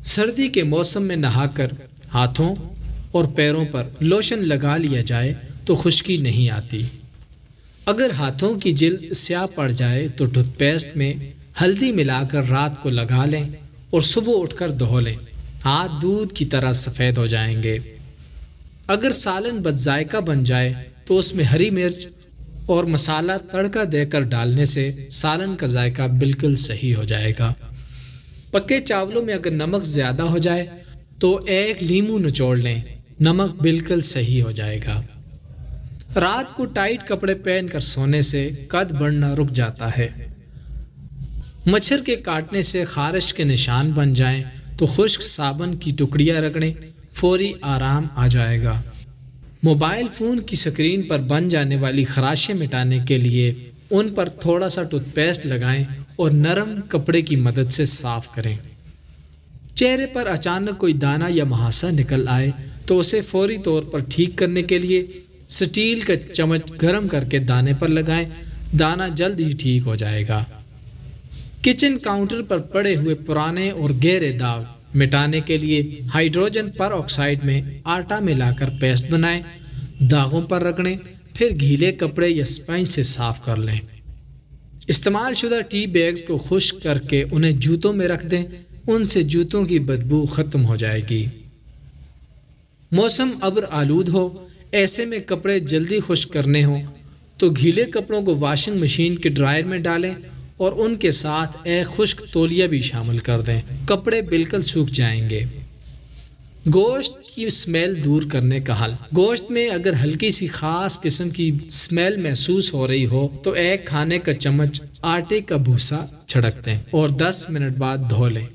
سردی کے موسم میں نہا کر ہاتھوں اور پیروں پر لوشن لگا لیا جائے تو خشکی نہیں آتی۔ اگر ہاتھوں کی جلد سیاہ پڑ جائے تو ٹوتھ پیسٹ میں ہلدی ملا کر رات کو لگا لیں اور صبح اٹھ کر دھو لیں، ہاتھ دودھ کی طرح سفید ہو جائیں گے۔ اگر سالن بد ذائقہ بن جائے تو اس میں ہری مرچ اور مسالہ تڑکا دے کر ڈالنے سے سالن کا ذائقہ بالکل صحیح ہو جائے گا۔ پکے چاولوں میں اگر نمک زیادہ ہو جائے تو ایک لیموں نچوڑ لیں، نمک بالکل صحیح ہو جائے گا۔ رات کو ٹائٹ کپڑے پہن کر سونے سے قد بڑھنا رک جاتا ہے۔ مچھر کے کاٹنے سے خارش کے نشان بن جائیں تو خشک صابن کی ٹکڑیاں رگڑیں، فوری آرام آ جائے گا۔ موبائل فون کی سکرین پر بن جانے والی خراشیں مٹانے کے لیے ان پر تھوڑا سا ٹوتھ پیسٹ لگائیں اور نرم کپڑے کی مدد سے صاف کریں۔ چہرے پر اچانک کوئی دانہ یا مہاسا نکل آئے تو اسے فوری طور پر ٹھیک کرنے کے لیے سٹیل کا چمچ گرم کر کے دانے پر لگائیں، دانہ جلد ہی ٹھیک ہو جائے گا۔ کچن کاؤنٹر پر پڑے ہوئے پرانے اور گہرے داغ مٹانے کے لیے ہائیڈروجن پر آکسائڈ میں آٹا ملا کر پیسٹ بنائیں، داغوں پر رگڑیں، پھر گیلے کپڑے یا اسپنج سے صاف کر لیں۔ استعمال شدہ ٹی بیگز کو خشک کر کے انہیں جوتوں میں رکھ دیں، ان سے جوتوں کی بدبو ختم ہو جائے گی۔ موسم ابر آلود ہو، ایسے میں کپڑے جلدی خشک کرنے ہوں تو گیلے کپڑوں کو واشنگ مشین کے ڈرائر میں ڈالیں اور ان کے ساتھ ایک خشک تولیہ بھی شامل کر دیں، کپڑے بالکل سوکھ جائیں گے۔ گوشت کی اسمیل دور کرنے کا حل۔ گوشت میں اگر ہلکی سی خاص قسم کی اسمیل محسوس ہو رہی ہو تو ایک کھانے کا چمچ آٹے کا بھوسا چھڑک دیں اور 10 منٹ بعد دھو لیں۔